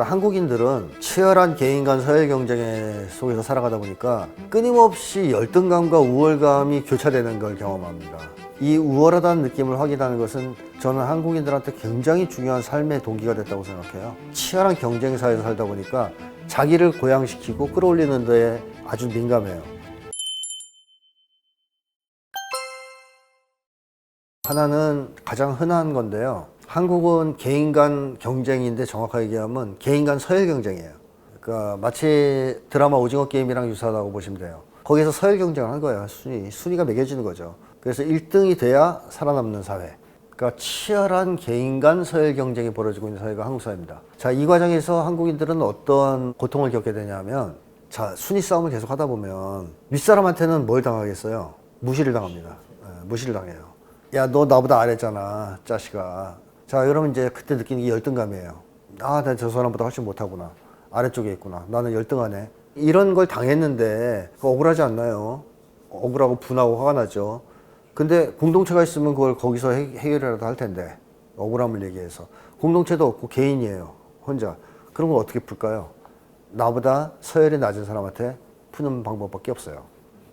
한국인들은 치열한 개인 간 서열 경쟁 속에서 살아가다 보니까 끊임없이 열등감과 우월감이 교차되는 걸 경험합니다. 이 우월하다는 느낌을 확인하는 것은 저는 한국인들한테 굉장히 중요한 삶의 동기가 됐다고 생각해요. 치열한 경쟁사에서 살다 보니까 자기를 고양시키고 끌어올리는 데에 아주 민감해요. 하나는 가장 흔한 건데요. 한국은 개인 간 경쟁인데 정확하게 얘기하면 개인 간 서열 경쟁이에요. 그러니까 마치 드라마 오징어 게임이랑 유사하다고 보시면 돼요. 거기서 서열 경쟁을 한 거예요. 순위가 매겨지는 거죠. 그래서 1등이 돼야 살아남는 사회. 그러니까 치열한 개인 간 서열 경쟁이 벌어지고 있는 사회가 한국 사회입니다. 자, 이 과정에서 한국인들은 어떤 고통을 겪게 되냐면, 자, 순위 싸움을 계속 하다 보면 윗사람한테는 뭘 당하겠어요? 무시를 당합니다. 무시를 당해요. 야, 너 나보다 아래잖아, 자식아. 자, 그러면 이제 그때 느끼는 게 열등감이에요. 아, 나 저 사람보다 훨씬 못하구나. 아래쪽에 있구나. 나는 열등하네. 이런 걸 당했는데 억울하지 않나요? 억울하고 분하고 화가 나죠. 근데 공동체가 있으면 그걸 거기서 해결이라도 할 텐데, 억울함을 얘기해서. 공동체도 없고 개인이에요, 혼자. 그런 걸 어떻게 풀까요? 나보다 서열이 낮은 사람한테 푸는 방법밖에 없어요.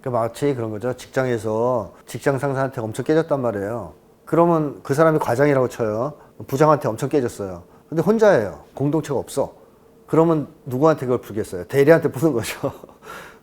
마치 그런 거죠. 직장에서 직장 상사한테 엄청 깨졌단 말이에요. 그러면 그 사람이 과장이라고 쳐요. 부장한테 엄청 깨졌어요. 근데 혼자예요. 공동체가 없어. 그러면 누구한테 그걸 풀겠어요? 대리한테 푸는 거죠.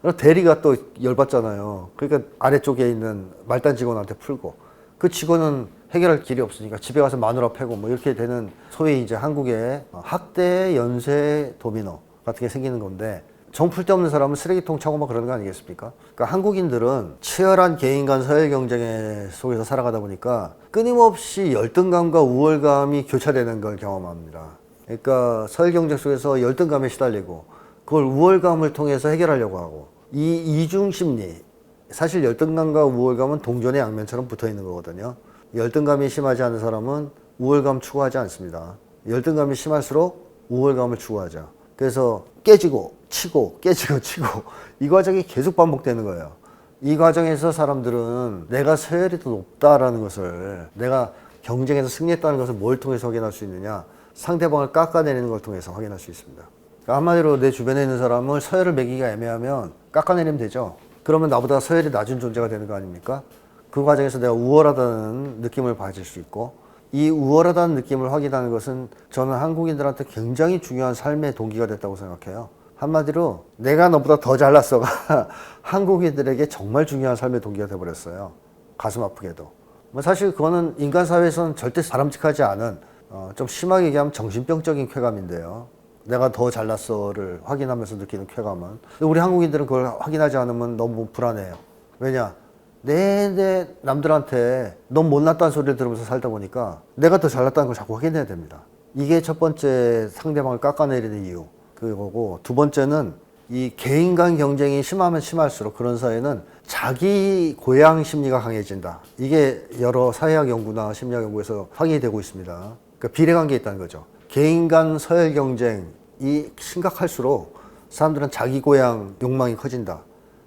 그럼 대리가 또 열받잖아요. 그러니까 아래쪽에 있는 말단 직원한테 풀고, 그 직원은 해결할 길이 없으니까 집에 가서 마누라 패고 뭐 이렇게 되는, 소위 이제 한국의 학대 연쇄 도미노 같은 게 생기는 건데, 정풀 데 없는 사람은 쓰레기통 차고 막 그러는 거 아니겠습니까? 그러니까 한국인들은 치열한 개인 간 서열 경쟁 속에서 살아가다 보니까 끊임없이 열등감과 우월감이 교차되는 걸 경험합니다. 그러니까 서열 경쟁 속에서 열등감에 시달리고 그걸 우월감을 통해서 해결하려고 하고, 이 이중 심리, 사실 열등감과 우월감은 동전의 양면처럼 붙어 있는 거거든요. 열등감이 심하지 않은 사람은 우월감 추구하지 않습니다. 열등감이 심할수록 우월감을 추구하죠. 그래서 깨지고 치고 깨지고 치고 이 과정이 계속 반복되는 거예요. 이 과정에서 사람들은 내가 서열이 더 높다라는 것을, 내가 경쟁에서 승리했다는 것을 뭘 통해서 확인할 수 있느냐? 상대방을 깎아내리는 걸 통해서 확인할 수 있습니다. 그러니까 한마디로 내 주변에 있는 사람을 서열을 매기기가 애매하면 깎아내리면 되죠. 그러면 나보다 서열이 낮은 존재가 되는 거 아닙니까? 그 과정에서 내가 우월하다는 느낌을 가질 수 있고, 이 우월하다는 느낌을 확인하는 것은 저는 한국인들한테 굉장히 중요한 삶의 동기가 됐다고 생각해요. 한마디로 내가 너보다 더 잘났어가 한국인들에게 정말 중요한 삶의 동기가 돼버렸어요. 가슴 아프게도. 사실 그거는 인간 사회에서는 절대 바람직하지 않은, 좀 심하게 얘기하면 정신병적인 쾌감인데요. 내가 더 잘났어를 확인하면서 느끼는 쾌감은. 근데 우리 한국인들은 그걸 확인하지 않으면 너무 불안해요. 왜냐? 내내 남들한테 넌 못났다는 소리를 들으면서 살다 보니까 내가 더 잘났다는 걸 자꾸 확인해야 됩니다. 이게 첫 번째 상대방을 깎아내리는 이유, 그거고, 두 번째는 이 개인 간 경쟁이 심하면 심할수록 그런 사회는 자기 고양 심리가 강해진다. 이게 여러 사회학 연구나 심리학 연구에서 확인이 되고 있습니다. 그러니까 비례관계에 있다는 거죠. 개인 간 서열 경쟁이 심각할수록 사람들은 자기 고양 욕망이 커진다.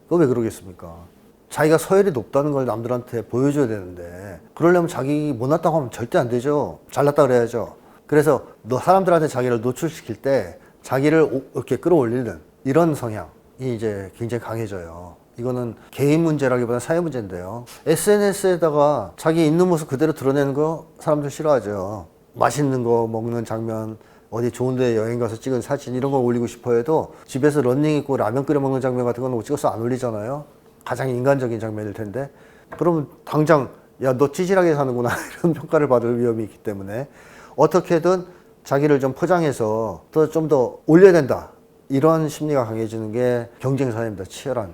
그거 왜 그러겠습니까? 자기가 서열이 높다는 걸 남들한테 보여줘야 되는데, 그러려면 자기 못났다고 하면 절대 안 되죠. 잘났다 그래야죠. 그래서 사람들한테 자기를 노출시킬 때 자기를 이렇게 끌어올리는 이런 성향이 이제 굉장히 강해져요. 이거는 개인 문제라기보다는 사회 문제인데요. SNS에다가 자기 있는 모습 그대로 드러내는 거 사람들 싫어하죠. 맛있는 거 먹는 장면, 어디 좋은 데 여행 가서 찍은 사진, 이런 걸 올리고 싶어 해도 집에서 런닝 입고 라면 끓여 먹는 장면 같은 건 찍어서 안 올리잖아요. 가장 인간적인 장면일 텐데. 그러면 당장 야, 너 찌질하게 사는구나 이런 평가를 받을 위험이 있기 때문에 어떻게든 자기를 좀 포장해서 좀 더 올려야 된다, 이런 심리가 강해지는 게 경쟁사회입니다. 치열한.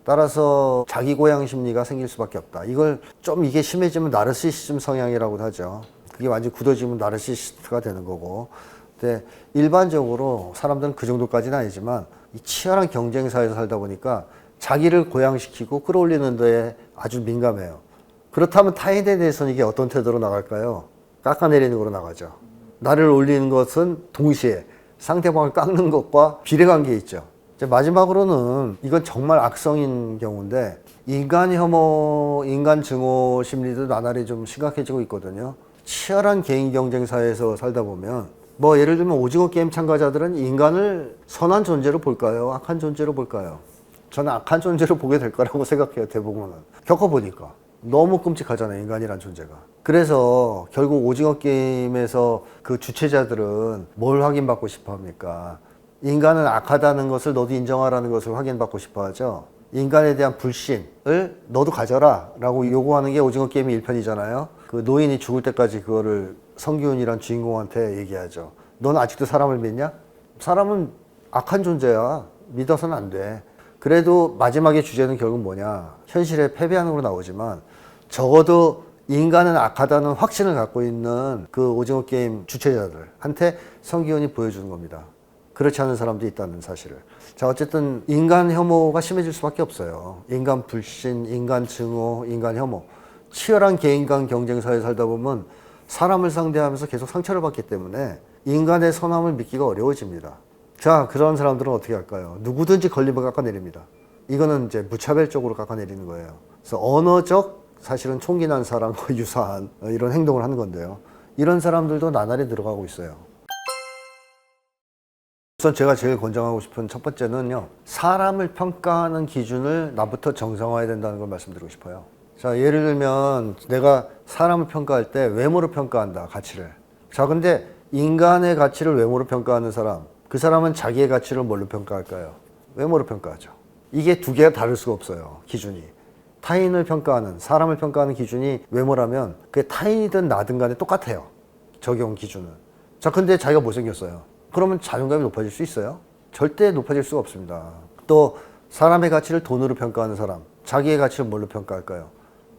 따라서 자기 고양 심리가 생길 수밖에 없다. 이게 심해지면 나르시시즘 성향이라고도 하죠. 그게 완전히 굳어지면 나르시시스트가 되는 거고. 근데 일반적으로 사람들은 그 정도까지는 아니지만 이 치열한 경쟁사회에서 살다 보니까 자기를 고양시키고 끌어올리는 데에 아주 민감해요. 그렇다면 타인에 대해서는 이게 어떤 태도로 나갈까요? 깎아내리는 거로 나가죠. 나를 올리는 것은 동시에 상대방을 깎는 것과 비례관계에 있죠. 이제 마지막으로는, 이건 정말 악성인 경우인데, 인간 혐오, 인간 증오 심리도 나날이 좀 심각해지고 있거든요. 치열한 개인 경쟁 사회에서 살다 보면 뭐 예를 들면 오징어 게임 참가자들은 인간을 선한 존재로 볼까요? 악한 존재로 볼까요? 저는 악한 존재로 보게 될 거라고 생각해요. 대부분은. 겪어보니까. 너무 끔찍하잖아요. 인간이란 존재가. 그래서 결국 오징어 게임에서 그 주최자들은 뭘 확인받고 싶어 합니까? 인간은 악하다는 것을 너도 인정하라는 것을 확인받고 싶어 하죠. 인간에 대한 불신을 너도 가져라 라고 요구하는 게 오징어 게임의 1편이잖아요. 그 노인이 죽을 때까지 그거를 성기훈이란 주인공한테 얘기하죠. 넌 아직도 사람을 믿냐? 사람은 악한 존재야. 믿어서는 안 돼. 그래도 마지막의 주제는 결국 뭐냐? 현실에 패배하는 걸로 나오지만 적어도 인간은 악하다는 확신을 갖고 있는 그 오징어 게임 주최자들한테 성기훈이 보여주는 겁니다. 그렇지 않은 사람도 있다는 사실을. 자, 어쨌든 인간 혐오가 심해질 수밖에 없어요. 인간 불신, 인간 증오, 인간 혐오. 치열한 개인 간 경쟁 사회에 살다 보면 사람을 상대하면서 계속 상처를 받기 때문에 인간의 선함을 믿기가 어려워집니다. 자, 그런 사람들은 어떻게 할까요? 누구든지 걸리면 깎아내립니다. 이거는 이제 무차별적으로 깎아내리는 거예요. 그래서 언어적, 사실은 총기 난 사람과 유사한 이런 행동을 하는 건데요. 이런 사람들도 나날이 늘어가고 있어요. 우선 제가 제일 권장하고 싶은 첫 번째는요, 사람을 평가하는 기준을 나부터 정상화해야 된다는 걸 말씀드리고 싶어요. 자, 예를 들면 내가 사람을 평가할 때 외모로 평가한다, 가치를. 자, 근데 인간의 가치를 외모로 평가하는 사람, 그 사람은 자기의 가치를 뭘로 평가할까요? 외모로 평가하죠. 이게 두 개가 다를 수가 없어요, 기준이. 타인을 평가하는, 사람을 평가하는 기준이 외모라면 그게 타인이든 나든 간에 똑같아요, 적용 기준은. 자, 근데 자기가 못생겼어요. 그러면 자존감이 높아질 수 있어요? 절대 높아질 수가 없습니다. 또 사람의 가치를 돈으로 평가하는 사람, 자기의 가치를 뭘로 평가할까요?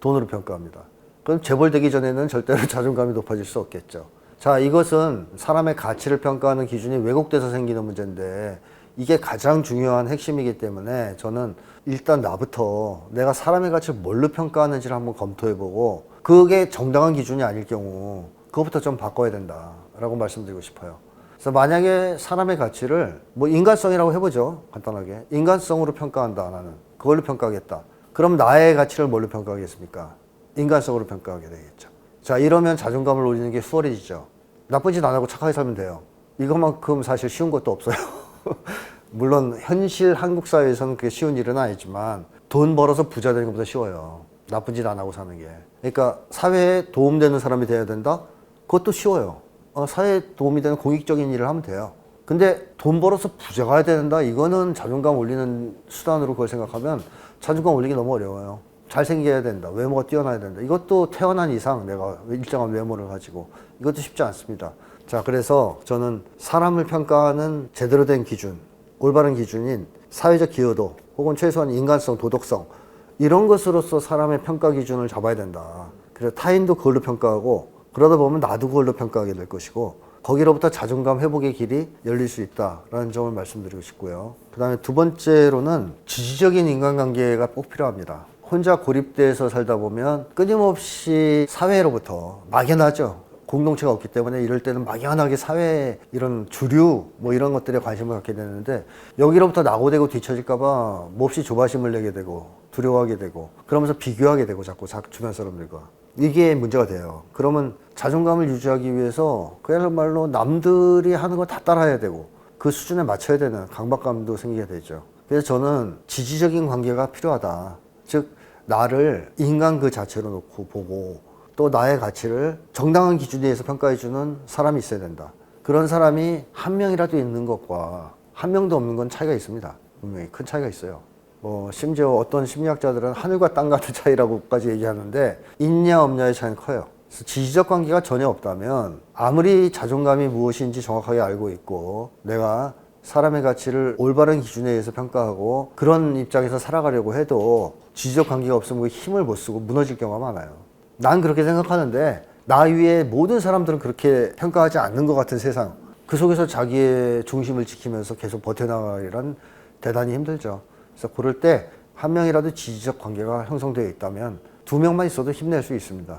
돈으로 평가합니다. 그럼 재벌되기 전에는 절대로 자존감이 높아질 수 없겠죠. 자, 이것은 사람의 가치를 평가하는 기준이 왜곡돼서 생기는 문제인데 이게 가장 중요한 핵심이기 때문에 저는 일단 나부터 내가 사람의 가치를 뭘로 평가하는지를 한번 검토해보고 그게 정당한 기준이 아닐 경우 그것부터 좀 바꿔야 된다라고 말씀드리고 싶어요. 그래서 만약에 사람의 가치를 뭐 인간성이라고 해보죠. 간단하게. 인간성으로 평가한다, 나는. 그걸로 평가하겠다. 그럼 나의 가치를 뭘로 평가하겠습니까? 인간성으로 평가하게 되겠죠. 자, 이러면 자존감을 올리는 게 수월해지죠. 나쁜 짓 안 하고 착하게 살면 돼요. 이것만큼 사실 쉬운 것도 없어요. 물론 현실 한국 사회에서는 그게 쉬운 일은 아니지만 돈 벌어서 부자 되는 것보다 쉬워요. 나쁜 짓 안 하고 사는 게. 그러니까 사회에 도움되는 사람이 돼야 된다? 그것도 쉬워요. 사회에 도움이 되는 공익적인 일을 하면 돼요. 근데 돈 벌어서 부자가 해야 된다? 이거는 자존감 올리는 수단으로 그걸 생각하면 자존감 올리기 너무 어려워요. 잘생겨야 된다. 외모가 뛰어나야 된다. 이것도 태어난 이상 내가 일정한 외모를 가지고 이것도 쉽지 않습니다. 자, 그래서 저는 사람을 평가하는 제대로 된 기준, 올바른 기준인 사회적 기여도 혹은 최소한 인간성, 도덕성 이런 것으로서 사람의 평가 기준을 잡아야 된다. 그래서 타인도 그걸로 평가하고 그러다 보면 나도 그걸로 평가하게 될 것이고 거기로부터 자존감 회복의 길이 열릴 수 있다라는 점을 말씀드리고 싶고요. 그 다음에 두 번째로는 지지적인 인간관계가 꼭 필요합니다. 혼자 고립돼서 살다 보면 끊임없이 사회로부터 막연하죠. 공동체가 없기 때문에 이럴 때는 막연하게 사회 이런 주류 뭐 이런 것들에 관심을 갖게 되는데 여기로부터 낙오되고 뒤처질까봐 몹시 조바심을 내게 되고 두려워하게 되고 그러면서 비교하게 되고 자꾸 주변 사람들과 이게 문제가 돼요. 그러면 자존감을 유지하기 위해서 그야말로 남들이 하는 거 다 따라해야 되고 그 수준에 맞춰야 되는 강박감도 생기게 되죠. 그래서 저는 지지적인 관계가 필요하다. 즉 나를 인간 그 자체로 놓고 보고 또 나의 가치를 정당한 기준에 의해서 평가해주는 사람이 있어야 된다. 그런 사람이 한 명이라도 있는 것과 한 명도 없는 건 차이가 있습니다. 분명히 큰 차이가 있어요. 심지어 어떤 심리학자들은 하늘과 땅 같은 차이라고까지 얘기하는데 있냐 없냐의 차이는 커요. 그래서 지지적 관계가 전혀 없다면 아무리 자존감이 무엇인지 정확하게 알고 있고 내가 사람의 가치를 올바른 기준에 의해서 평가하고 그런 입장에서 살아가려고 해도 지지적 관계가 없으면 힘을 못 쓰고 무너질 경우가 많아요. 난 그렇게 생각하는데 나 위에 모든 사람들은 그렇게 평가하지 않는 것 같은 세상, 그 속에서 자기의 중심을 지키면서 계속 버텨나가기란 대단히 힘들죠. 그래서 그럴 때 한 명이라도 지지적 관계가 형성되어 있다면 두 명만 있어도 힘낼 수 있습니다.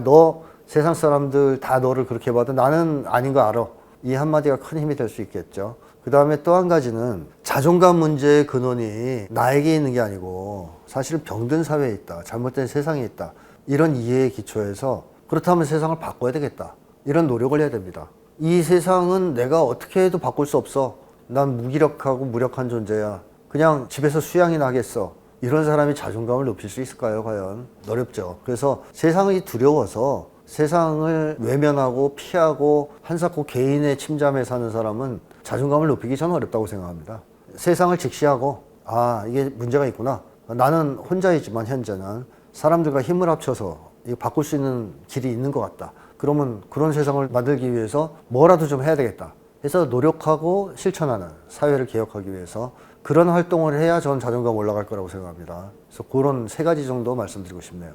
너 세상 사람들 다 너를 그렇게 봐도 나는 아닌 거 알아. 이 한마디가 큰 힘이 될 수 있겠죠. 그 다음에 또 한 가지는 자존감 문제의 근원이 나에게 있는 게 아니고 사실은 병든 사회에 있다. 잘못된 세상에 있다. 이런 이해의 기초에서 그렇다면 세상을 바꿔야 되겠다. 이런 노력을 해야 됩니다. 이 세상은 내가 어떻게 해도 바꿀 수 없어. 난 무기력하고 무력한 존재야. 그냥 집에서 수양이나 하겠어. 이런 사람이 자존감을 높일 수 있을까요, 과연? 어렵죠. 그래서 세상이 두려워서 세상을 외면하고 피하고 한사코 개인의 침잠에 사는 사람은 자존감을 높이기 전 어렵다고 생각합니다. 세상을 직시하고, 아, 이게 문제가 있구나. 나는 혼자이지만 현재는 사람들과 힘을 합쳐서 이거 바꿀 수 있는 길이 있는 것 같다. 그러면 그런 세상을 만들기 위해서 뭐라도 좀 해야 되겠다. 해서 노력하고 실천하는 사회를 개혁하기 위해서 그런 활동을 해야 전 자존감 올라갈 거라고 생각합니다. 그래서 그런 세 가지 정도 말씀드리고 싶네요.